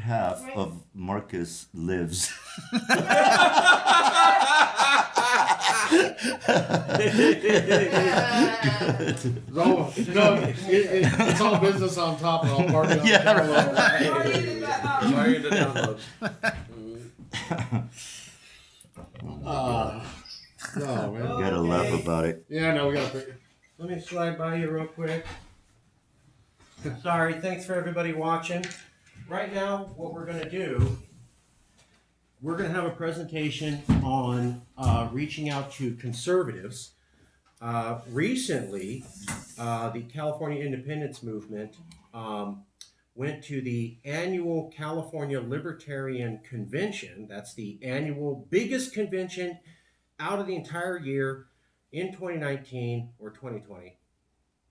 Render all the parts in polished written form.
half of Marcus lives. No, it's all business on top and all party on the download. No, man. Gotta laugh about it. Yeah, no, we gotta. Let me slide by you real quick. Sorry, thanks for everybody watching. Right now, what we're going to do, we're going to have a presentation on reaching out to conservatives. Recently, the California Independence Movement went to the annual California Libertarian Convention. That's the annual biggest convention out of the entire year in 2019 or 2020,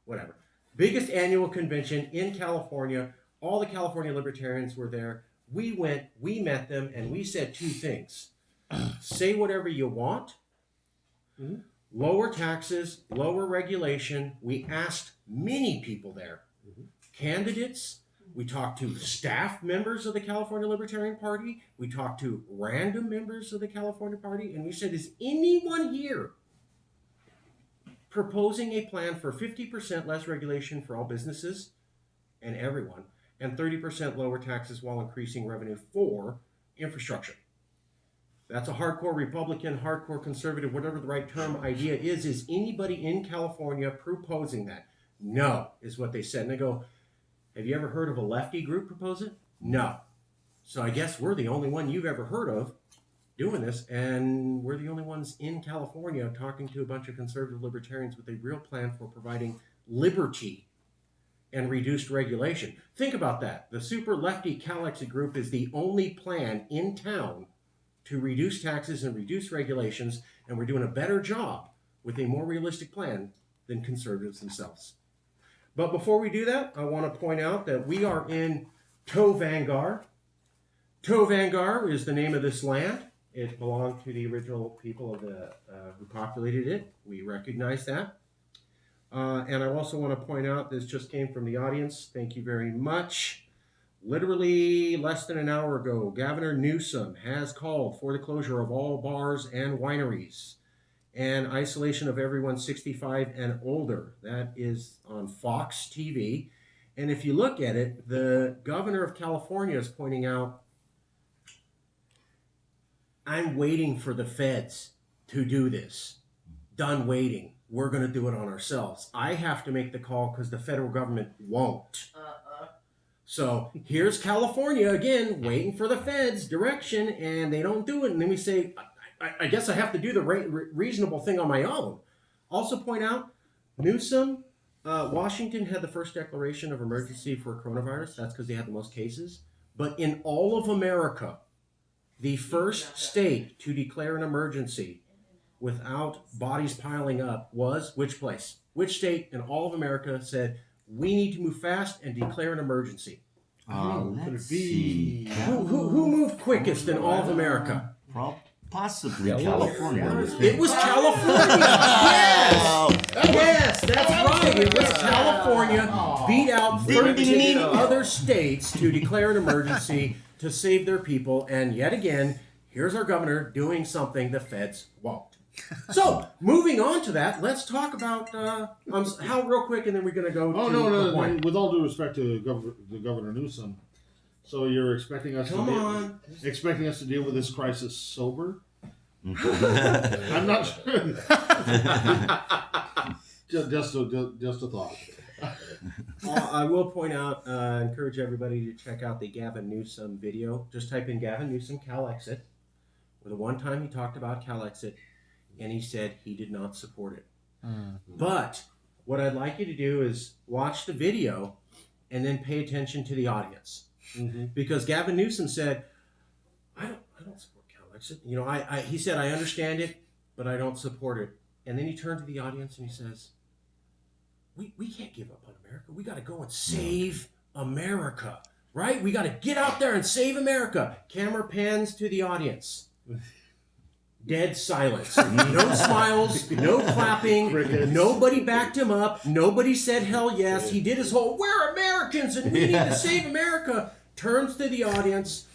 whatever. Biggest annual convention in California. All the California Libertarians were there. We went, we met them, and we said two things. Say whatever you want. Lower taxes, lower regulation. We asked many people there. Candidates. We talked to staff members of the California Libertarian Party. We talked to random members of the California Party. And we said, is anyone here proposing a plan for 50% less regulation for all businesses and everyone, and 30% lower taxes while increasing revenue for infrastructure? That's a hardcore Republican, hardcore conservative, whatever the right term idea is. Is anybody in California proposing that? No, is what they said. And they go, have you ever heard of a lefty group propose it? No. So I guess we're the only one you've ever heard of doing this, and we're the only ones in California talking to a bunch of conservative libertarians with a real plan for providing liberty and reduced regulation. Think about that. The super lefty calexit group is the only plan in town to reduce taxes and reduce regulations, and we're doing a better job with a more realistic plan than conservatives themselves. But before we do that, I want to point out that we are in Vangar. Vangar is the name of this land. It belonged to the original people of the who populated it. We recognize that. And I also want to point out, this just came from the audience. Thank you very much. Literally less than an hour ago, Governor Newsom has called for the closure of all bars and wineries and isolation of everyone 65 and older. That is on Fox TV. And if you look at it, the governor of California is pointing out, I'm waiting for the feds to do this. Done waiting. We're going to do it on ourselves. I have to make the call because the federal government won't. So here's California again, waiting for the feds' direction, and they don't do it. And then we say, I guess I have to do the reasonable thing on my own. Also point out, Newsom, Washington had the first declaration of emergency for coronavirus. That's because they had the most cases. But in all of America, the first state to declare an emergency without bodies piling up was which place? Which state in all of America said, we need to move fast and declare an emergency? Let's see. Who moved quickest in all of America? Possibly California. It was California. Yes, that's right. It was California. Beat out 13 other states to declare an emergency to save their people. And yet again, here's our governor doing something the feds won't. So, moving on to that, let's talk about how real quick, and then we're going to go to the point. With all due respect to Governor Newsom, so you're expecting us expecting us to deal with this crisis sober? I'm not sure. just a thought. I will point out, encourage everybody to check out the Gavin Newsom video. Just type in Gavin Newsom calexit. Where the one time he talked about calexit, and he said he did not support it. But what I'd like you to do is watch the video and then pay attention to the audience. Because Gavin Newsom said, I don't support calexit. You know, he said, I understand it, but I don't support it. And then he turned to the audience and he says, we can't give up on America. We got to go and save America, right? We got to get out there and save America. Camera pans to the audience. Dead silence. No smiles, no clapping. Nobody backed him up. Nobody said hell yes. He did his whole, we're Americans and we need to save America. turns to the audience.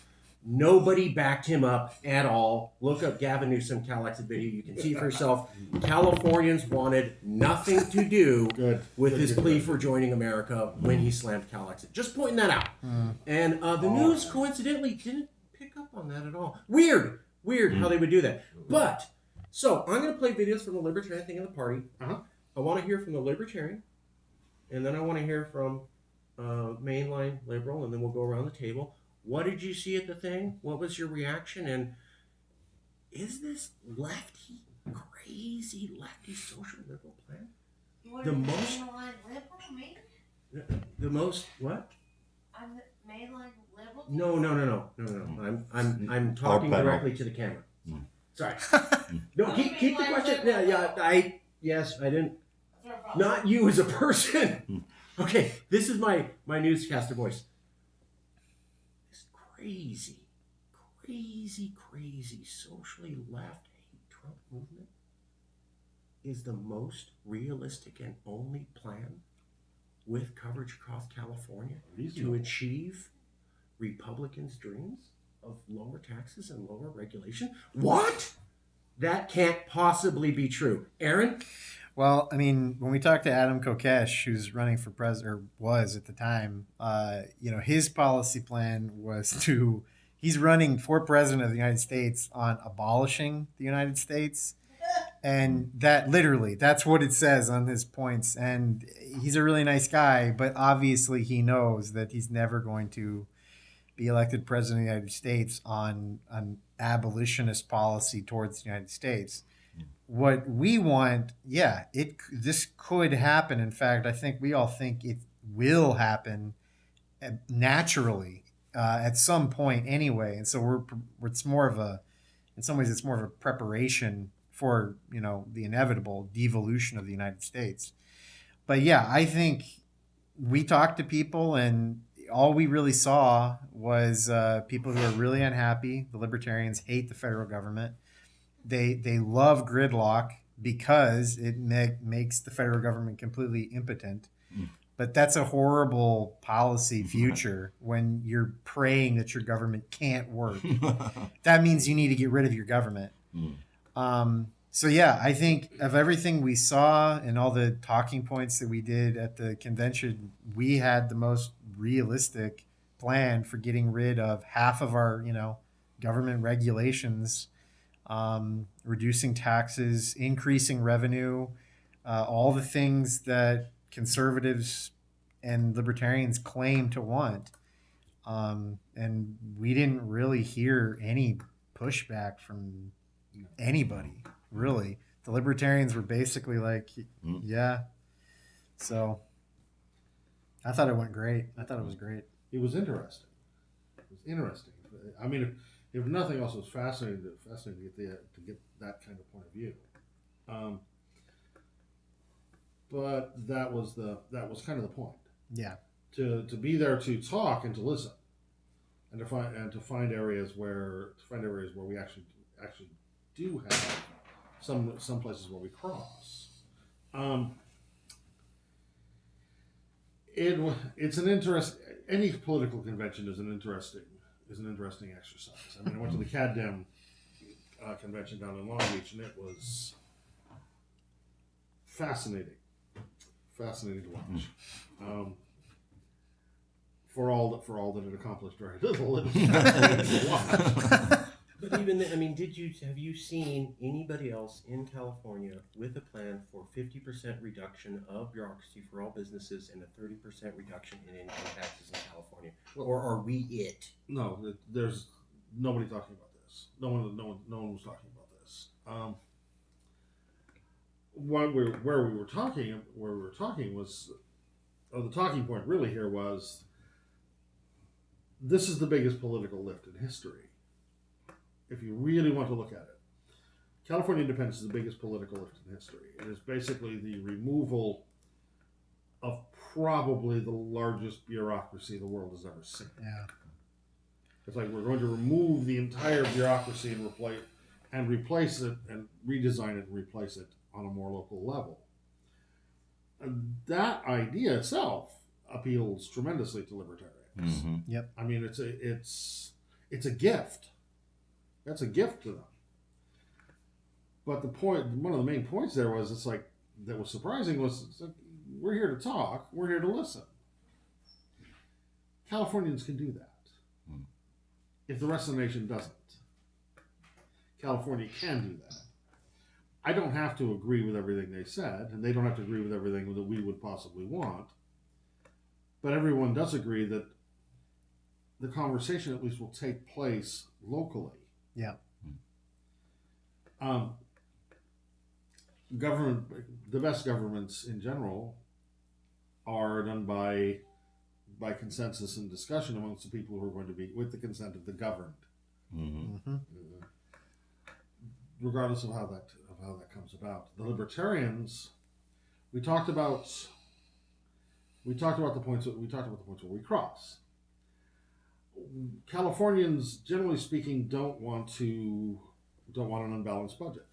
Nobody backed him up at all. Look up Gavin Newsom calexit video. You can see for yourself. Californians wanted nothing to do with his plea for joining America when he slammed calexit. Just pointing that out. And the news coincidentally didn't pick up on that at all. Weird how they would do that. But, so I'm going to play videos from the Libertarian thing in the party. I want to hear from the Libertarian. And then I want to hear from mainline liberal. And then we'll go around the table. What did you see at the thing? What was your reaction? And is this crazy lefty social liberal plan the most liberal, me? The most what? I'm the mainline liberal. No. I'm talking directly to the camera. Sorry. No, keep the question. I didn't. Not you as a person. Okay, this is my newscaster voice. Crazy, socially left hate Trump movement is the most realistic and only plan with coverage across California to achieve Republicans' dreams of lower taxes and lower regulation. What? That can't possibly be true. Aaron? Well, I mean, when we talked to Adam Kokesh, who's running for president, or was at the time, his policy plan was he's running for president of the United States on abolishing the United States. And that's what it says on his points. And he's a really nice guy, but obviously he knows that he's never going to be elected president of the United States on an abolitionist policy towards the United States. What we want, this could happen. In fact, I think we all think it will happen naturally at some point anyway. And so it's more of a preparation for, the inevitable devolution of the United States. But yeah, I think we talked to people and all we really saw was people who are really unhappy. The Libertarians hate the federal government. They love gridlock because it makes the federal government completely impotent. But that's a horrible policy future when you're praying that your government can't work. That means you need to get rid of your government. So yeah, I think of everything we saw and all the talking points that we did at the convention, we had the most realistic plan for getting rid of half of our, government regulations, reducing taxes, increasing revenue, all the things that conservatives and libertarians claim to want. And we didn't really hear any pushback from anybody, really. The libertarians were basically like, yeah. So I thought it went great. I thought it was great. It was interesting. I mean, if nothing else, it was fascinating to get that kind of point of view. But that was kind of the point. Yeah. To be there to talk and to listen, and to find areas where we actually do have some places where we cross. It's an interest. Any political convention is an interesting exercise. I mean, I went to the CAD-Dem convention down in Long Beach, and it was fascinating to watch. For all that it accomplished very little, it was fascinating to watch. But even then, I mean, have you seen anybody else in California with a plan for 50% reduction of bureaucracy for all businesses and a 30% reduction in income taxes in California? Or are we it? No, there's nobody talking about this. No one was talking about this. Where we were talking was, the talking point really here was, this is the biggest political lift in history. If you really want to look at it, California independence is the biggest political lift in history. It is basically the removal of probably the largest bureaucracy the world has ever seen. Yeah. It's like we're going to remove the entire bureaucracy and replace it and redesign it and replace it on a more local level. And that idea itself appeals tremendously to libertarians. Mm-hmm. I mean, it's a gift. That's a gift to them. But the point, one of the main points there was, it's like, that was surprising was, it's like, we're here to talk, we're here to listen. Californians can do that. If the rest of the nation doesn't. California can do that. I don't have to agree with everything they said, and they don't have to agree with everything that we would possibly want. But everyone does agree that the conversation at least will take place locally. Yeah. The best governments in general are done by consensus and discussion amongst the people who are going to be with the consent of the governed. Mm-hmm. Regardless of how that comes about. The libertarians, we talked about the points where we cross. Californians, generally speaking, don't want an unbalanced budget.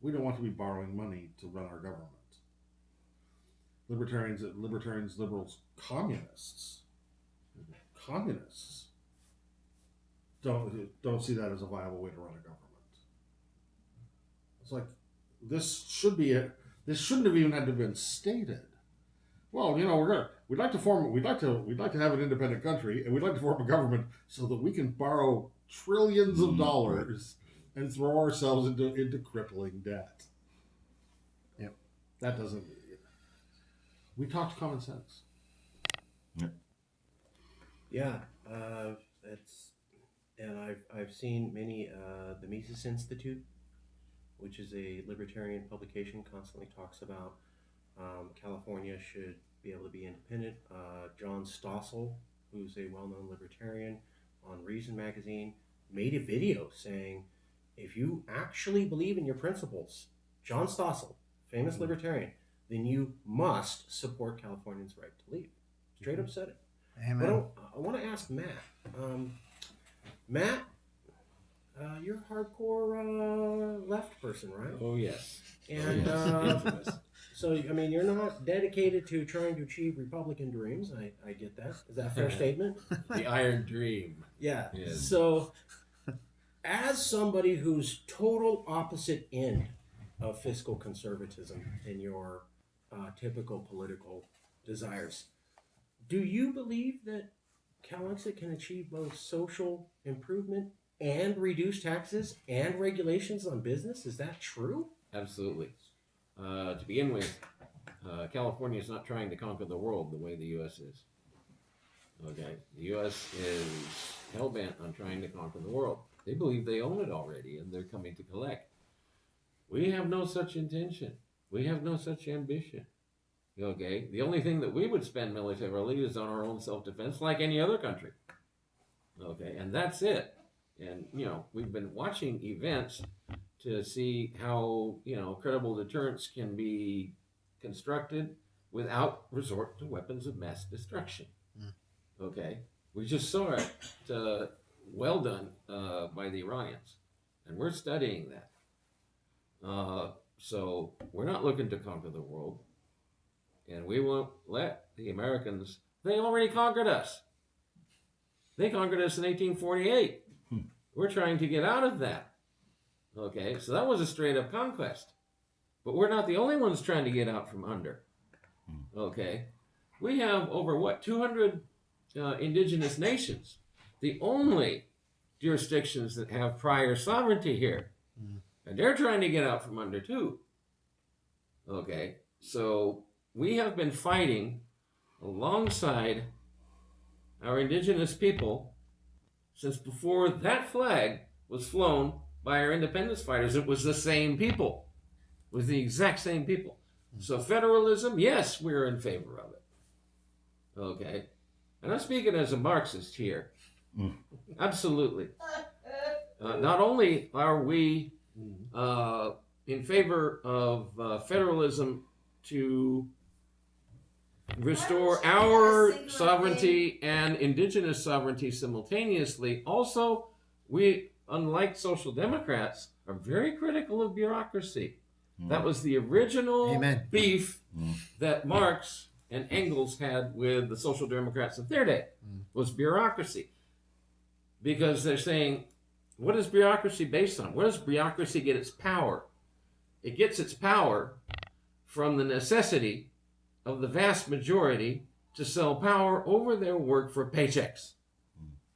We don't want to be borrowing money to run our government. Libertarians, liberals, communists don't see that as a viable way to run a government. It's like, this shouldn't have even had to been stated. Well, we'd like to have an independent country, and we'd like to form a government so that we can borrow trillions of dollars and throw ourselves into crippling debt. Yep. That doesn't. We talked common sense. Yep. Yeah, I've seen many. The Mises Institute, which is a libertarian publication, constantly talks about California should be able to be independent. John Stossel, who's a well-known libertarian, on Reason Magazine, made a video saying, if you actually believe in your principles, John Stossel, famous libertarian, then you must support Californians' right to leave. Straight up said it. Amen. But I want to ask Matt. Matt, you're a hardcore left person, right? Oh, yes. And so, I mean, you're not dedicated to trying to achieve Republican dreams. I get that. Is that a fair statement? The Iron Dream. Yeah. Yes. So, as somebody who's total opposite end of fiscal conservatism in your typical political desires, do you believe that calexit can achieve both social improvement and reduce taxes and regulations on business? Is that true? Absolutely. To begin with, California is not trying to conquer the world the way the U.S. is. Okay? The U.S. is hell-bent on trying to conquer the world. They believe they own it already, and they're coming to collect. We have no such intention. We have no such ambition. Okay? The only thing that we would spend militarily is on our own self-defense, like any other country. Okay? And that's it. And, we've been watching events to see how, credible deterrence can be constructed without resort to weapons of mass destruction. Okay? We just saw it well done by the Iranians. And we're studying that. So we're not looking to conquer the world. And we won't let the Americans, they already conquered us. They conquered us in 1848. We're trying to get out of that. Okay, so that was a straight up conquest. But we're not the only ones trying to get out from under. Okay, we have over 200 indigenous nations. The only jurisdictions that have prior sovereignty here. And they're trying to get out from under too. Okay, so we have been fighting alongside our indigenous people since before that flag was flown by our independence fighters. It was the same people. It was the exact same people. So federalism, yes, we're in favor of it. Okay. And I'm speaking as a Marxist here. Absolutely. Not only are we in favor of federalism to restore our sovereignty and indigenous sovereignty simultaneously, also we, unlike social democrats, are very critical of bureaucracy. That was the original beef that Marx and Engels had with the Social Democrats of their day, was bureaucracy. Because they're saying, what is bureaucracy based on? Where does bureaucracy get its power? It gets its power from the necessity of the vast majority to sell power over their work for paychecks.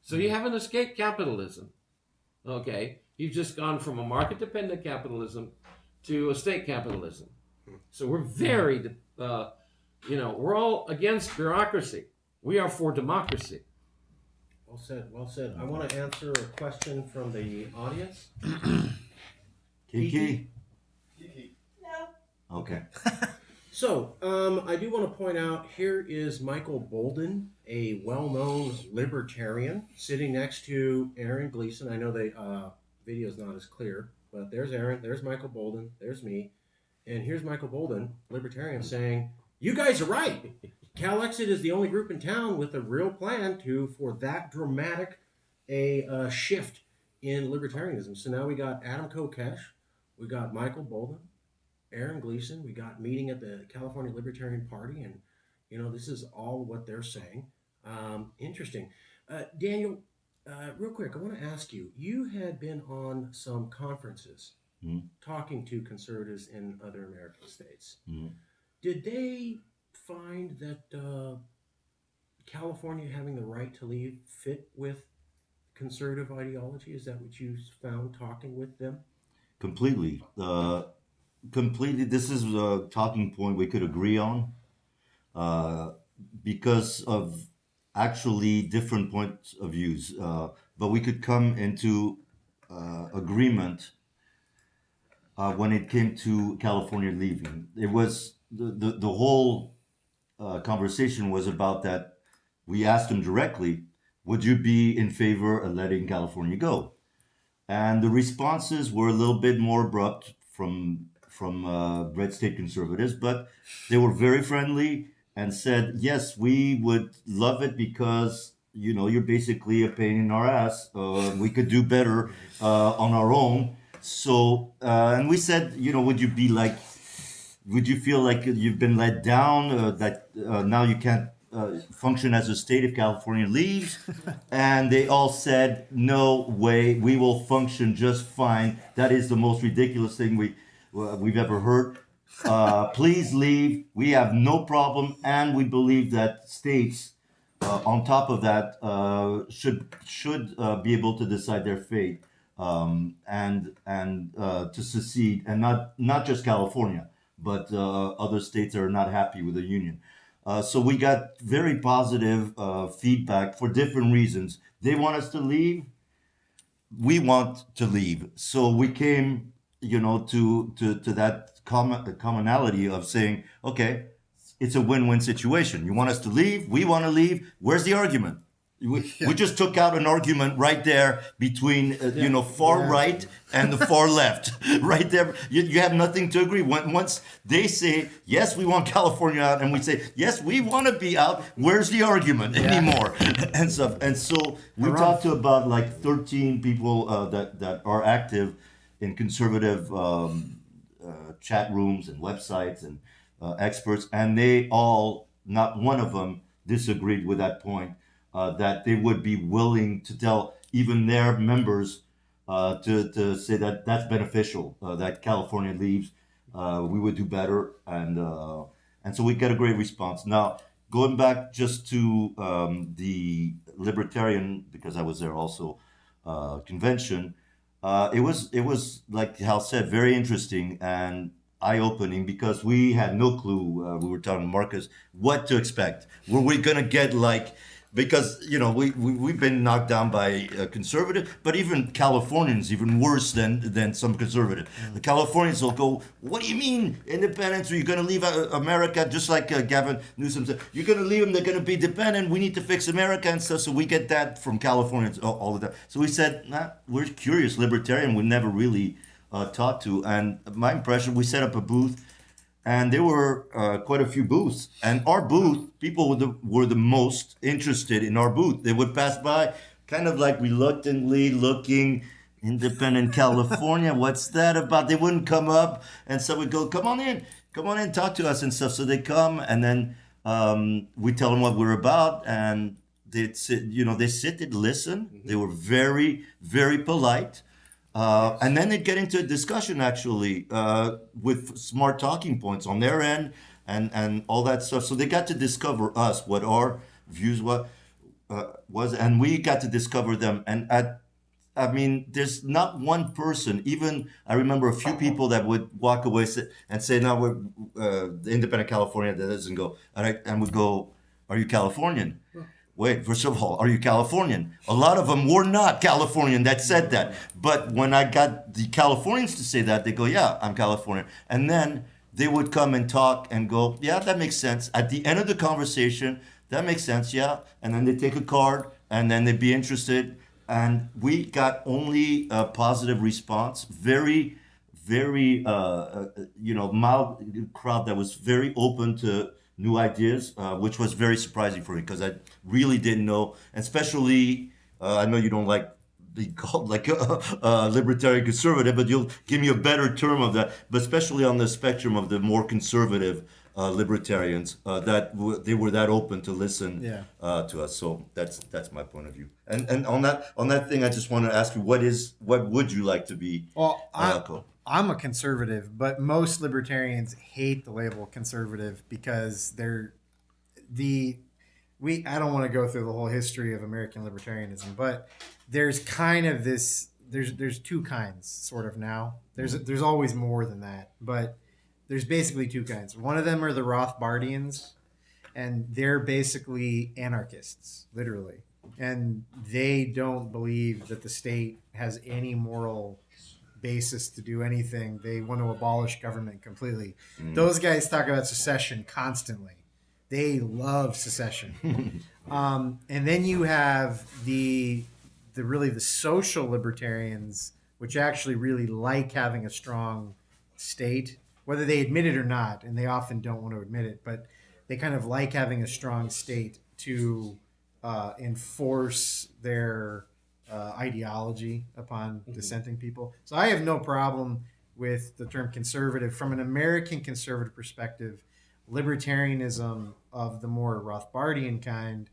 So you haven't escaped capitalism. Okay? You've just gone from a market-dependent capitalism to a state capitalism. So we're very, we're all against bureaucracy. We are for democracy. Well said, well said. I want to answer a question from the audience. Kiki? No. Okay. So, I do want to point out, here is Michael Bolden, a well-known libertarian, sitting next to Aaron Gleason. I know the video's not as clear, but there's Aaron, there's Michael Bolden, there's me, and here's Michael Bolden, libertarian, saying, you guys are right. Calexit is the only group in town with a real plan for that dramatic a shift in libertarianism. So now we got Adam Kokesh, we got Michael Bolden, Aaron Gleason, we got meeting at the California Libertarian Party, and this is all what they're saying. Interesting. Daniel, real quick, I want to ask you, you had been on some conferences talking to conservatives in other American states. Did they find that California having the right to leave fit with conservative ideology? Is that what you found talking with them? Completely. Completely. This is a talking point we could agree on because of actually different points of views. But we could come into agreement when it came to California leaving. It was the whole conversation was about that. We asked them directly, would you be in favor of letting California go? And the responses were a little bit more abrupt from red state conservatives, but they were very friendly and said, yes, we would love it because, you're basically a pain in our ass. We could do better on our own. So, and we said, would you feel like you've been let down, that now you can't function as a state if California leaves? And they all said, no way, we will function just fine. That is the most ridiculous thing we've ever heard. Please leave. We have no problem, and we believe that states, on top of that, should be able to decide their fate and to secede, and not just California, but other states that are not happy with the union. So we got very positive feedback for different reasons. They want us to leave. We want to leave. So we came, to that commonality of saying, okay, it's a win-win situation. You want us to leave. We want to leave. Where's the argument? We just took out an argument right there between, far right and the far left. Right there. You have nothing to agree. Once they say, yes, we want California out, and we say, yes, we want to be out, where's the argument anymore? And stuff. And so we talked to about like 13 people that are active in conservative chat rooms and websites and experts. And they all, not one of them, disagreed with that point. That they would be willing to tell even their members to say that that's beneficial, that California leaves, we would do better, and so we get a great response. Now, going back just to the Libertarian, because I was there also, convention, it was like Hal said, very interesting and eye-opening, because we had no clue. We were telling Marcus what to expect. Were we gonna get because we've been knocked down by conservative, but even Californians, even worse than some conservative. The Californians will go, what do you mean independence? Are you going to leave America? Just like Gavin Newsom said, you're going to leave them, they're going to be dependent, we need to fix America and stuff. So we get that from Californians all the time. So we said, we're curious, libertarian, we never really taught to. And my impression, we set up a booth, and there were quite a few booths. And our booth, people were the most interested in our booth. They would pass by, kind of like reluctantly looking, independent California, what's that about? They wouldn't come up, and so we'd go, come on in, talk to us and stuff. So they come, and then We tell them what we're about, and they sit, they sit and listen. They were very, very polite. And then they'd get into a discussion actually with smart talking points on their end and all that stuff. So they got to discover us, what our views was, and we got to discover them. And I mean, there's not one person. Even I remember a few people that would walk away and say, "No, we're the Independent California." That doesn't go, and would go, "Are you Californian?" Wait, first of all, are you Californian? A lot of them were not Californian that said that. But when I got the Californians to say that, they go, "Yeah, I'm Californian." And then they would come and talk and go, "Yeah, that makes sense." At the end of the conversation, that makes sense, yeah. And then they take a card and then they'd be interested. And we got only a positive response, very, very, mild crowd that was very open to new ideas, which was very surprising for me because I really didn't know, especially, I know you don't like being called like a libertarian conservative, but you'll give me a better term of that, but especially on the spectrum of the more conservative libertarians, they were that open to listen to us. So that's my point of view. And on that thing, I just want to ask you, what would you like to be? Well, Called? I'm a conservative, but most libertarians hate the label conservative because I don't want to go through the whole history of American libertarianism, but there's kind of this there's two kinds sort of now. There's always more than that, but there's basically two kinds. One of them are the Rothbardians, and they're basically anarchists, literally. And they don't believe that the state has any moral basis to do anything. They want to abolish government completely. Those guys talk about secession constantly. They love secession. And then you have the social libertarians, which actually really like having a strong state, whether they admit it or not, and they often don't want to admit it, but they kind of like having a strong state to enforce their ideology upon dissenting people. So I have no problem with the term conservative. From an American conservative perspective, libertarianism of the more Rothbardian kind,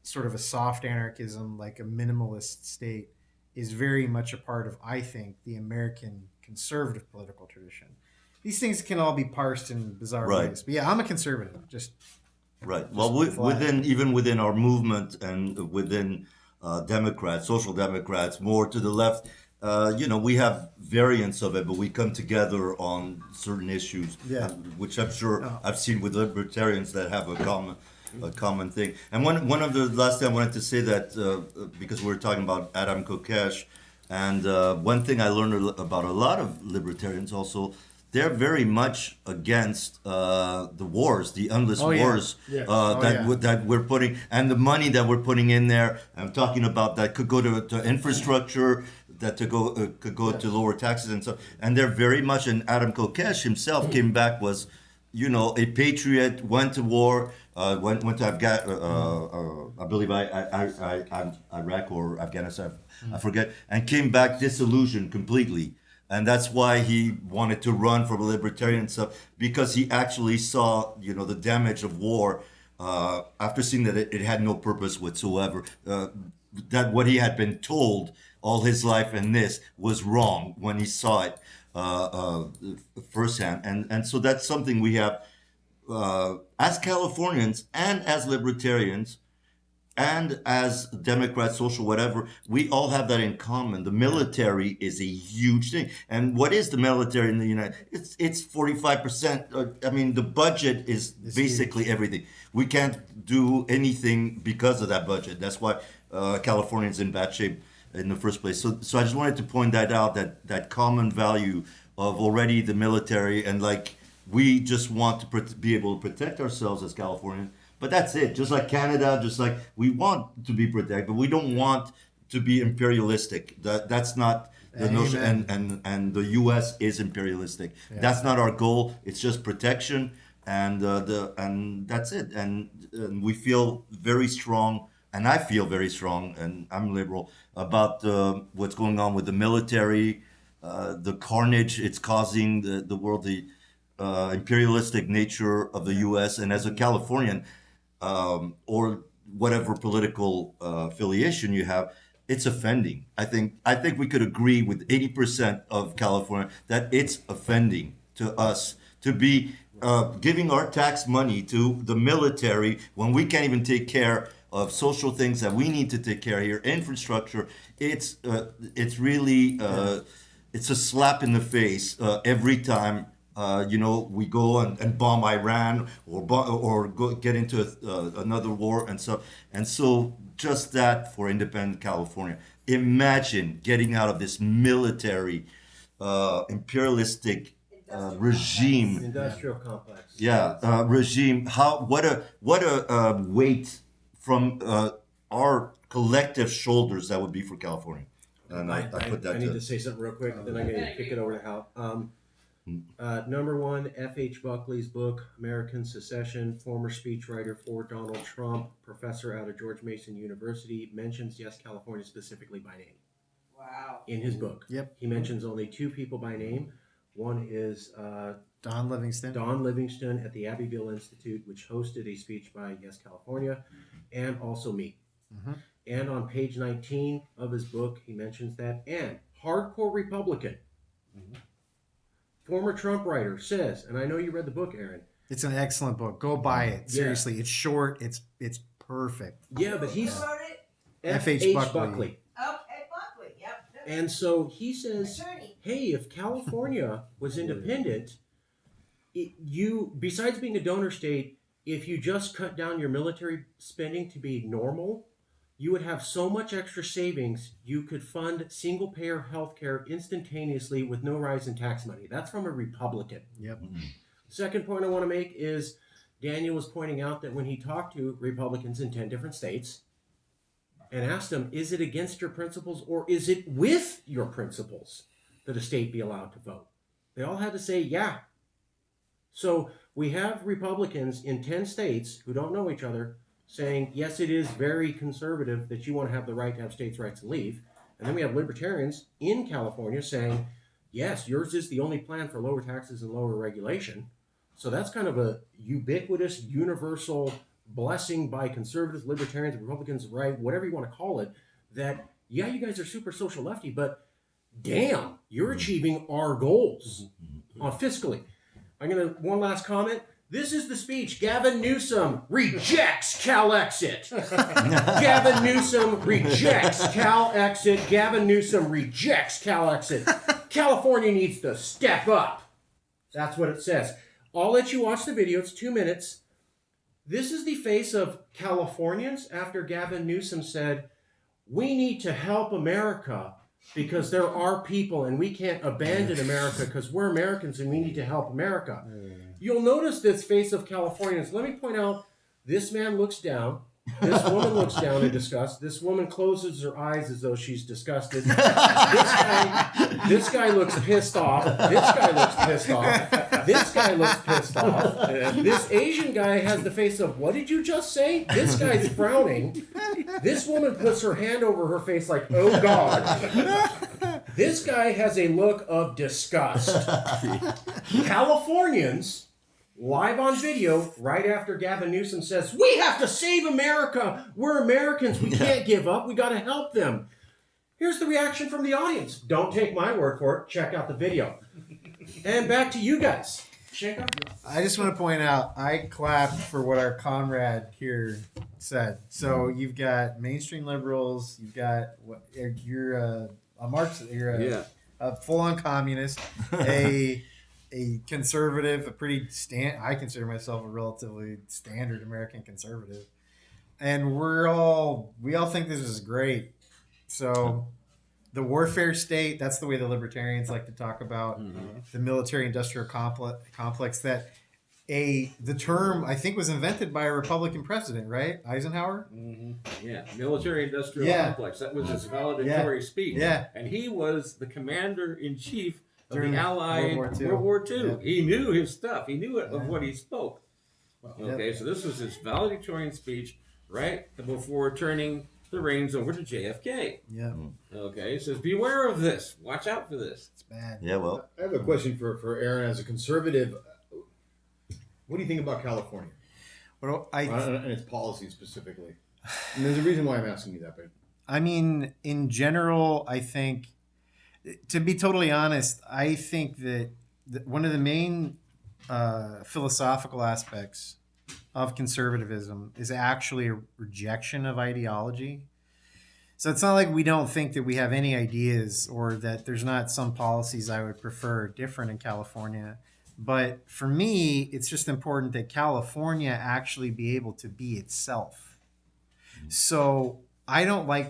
sort of a soft anarchism, like a minimalist state, is very much a part of, I think, the American conservative political tradition. These things can all be parsed in bizarre ways. But yeah, I'm a conservative. Right. Well, within our movement and within Democrats, social democrats, more to the left, we have variants of it, but we come together on certain issues, which I'm sure I've seen with libertarians that have a common thing. And one of the last thing I wanted to say that because we were talking about Adam Kokesh, and one thing I learned about a lot of libertarians also, they're very much against the wars, the endless wars that we're putting, and the money that we're putting in there. I'm talking about that could go to infrastructure, that could go to lower taxes and stuff. And they're very much. And Adam Kokesh himself came back, was, a patriot, went to war, went to I believe Iraq or Afghanistan, I forget, and came back disillusioned completely. And that's why he wanted to run for libertarian stuff, because he actually saw, the damage of war after seeing that it had no purpose whatsoever. That what he had been told all his life and this was wrong when he saw it firsthand. And so that's something we have as Californians and as libertarians and as Democrats, social, whatever, we all have that in common. The military is a huge thing. And what is the military in the United States? It's 45%. I mean, the budget is basically huge. Everything. We can't do anything because of that budget. That's why California's in bad shape in the first place. So I just wanted to point that out, that common value of already the military, and like we just want to be able to protect ourselves as Californians. But that's it. Just like Canada, just like we want to be protected, but we don't want to be imperialistic. That's not the notion. And the U.S. is imperialistic. Yeah. That's not our goal. It's just protection, and that's it. And we feel very strong, and I feel very strong, and I'm liberal about what's going on with the military, the carnage it's causing the world. imperialistic nature of the U.S. and as a Californian, or whatever political affiliation you have, it's offending. I think we could agree with 80% of California that it's offending to us to be giving our tax money to the military when we can't even take care of social things that we need to take care of here, infrastructure. It's really it's a slap in the face every time we go and bomb Iran or go get into another war and stuff. And so just that for independent California. Imagine getting out of this military imperialistic regime. Industrial complex. Yeah, regime. What a weight from our collective shoulders that would be for California. And I put that I need to say something real quick, then I'm going to kick it over to Hal. Number one, F.H. Buckley's book, American Secession, former speechwriter for Donald Trump, professor out of George Mason University, mentions Yes, California specifically by name. Wow. In his book. Yep. He mentions only two people by name. One is Don Livingston. Don Livingston at the Abbeville Institute, which hosted a speech by Yes, California, and also me. Mm-hmm. And on page 19 of his book, he mentions that. And hardcore Republican, former Trump writer, says, and I know you read the book, Aaron. It's an excellent book. Go buy it. Seriously, it's short. It's perfect. Yeah, but he's Who wrote it? F.H. Buckley. Okay, Buckley. Yep. And so he says, Attorney. hey, if California was independent, you, besides being a donor state, if you just cut down your military spending to be normal, you would have so much extra savings, you could fund single-payer health care instantaneously with no rise in tax money. That's from a Republican. Yep. Second point I want to make is Daniel was pointing out that when he talked to Republicans in 10 different states and asked them, is it against your principles or is it with your principles that a state be allowed to vote? They all had to say, yeah. So we have Republicans in 10 states who don't know each other saying, yes, it is very conservative that you want to have the right to have states' rights and leave. And then we have libertarians in California saying, yes, yours is the only plan for lower taxes and lower regulation. So that's kind of a ubiquitous, universal blessing by conservatives, libertarians, Republicans, right, whatever you want to call it, that, yeah, you guys are super social lefty, but damn, you're achieving our goals on fiscally. One last comment. This is the speech. Gavin Newsom rejects calexit. Gavin Newsom rejects calexit. Gavin Newsom rejects calexit. California needs to step up. That's what it says. I'll let you watch the video. It's 2 minutes. This is the face of Californians after Gavin Newsom said, we need to help America because there are people and we can't abandon America because we're Americans and we need to help America. You'll notice this face of Californians. Let me point out, this man looks down. This woman looks down in disgust. This woman closes her eyes as though she's disgusted. This guy looks pissed off. This guy looks pissed off. This guy looks pissed off. This Asian guy has the face of, what did you just say? This guy's frowning. This woman puts her hand over her face like, oh God. This guy has a look of disgust. Californians, live on video, right after Gavin Newsom says, we have to save America. We're Americans. We can't give up. We got to help them. Here's the reaction from the audience. Don't take my word for it. Check out the video. And back to you guys. Check out. I just want to point out, I clapped for what our comrade here said. So you've got mainstream liberals. You've got you're a Marxist. You're a full-on communist. A conservative, I consider myself a relatively standard American conservative, and we all think this is great. So, the warfare state, that's the way the libertarians like to talk about the military-industrial complex. That the term I think was invented by a Republican president, right? Eisenhower. Yeah, military-industrial complex. That was his valedictory speech. Yeah, and he was the commander-in-chief of during the Allied World War II. Yep. He knew his stuff. He knew of what he spoke. Okay, so this was his valedictorian speech right before turning the reins over to JFK. Yeah. Okay, it says, beware of this. Watch out for this. It's bad. Yeah, well, I have a question for Aaron as a conservative. What do you think about California I and its policies specifically? And there's a reason why I'm asking you that, but I mean, in general, I think, to be totally honest, I think that one of the main philosophical aspects of conservatism is actually a rejection of ideology. So it's not like we don't think that we have any ideas or that there's not some policies I would prefer different in California. But for me, it's just important that California actually be able to be itself. So I don't like the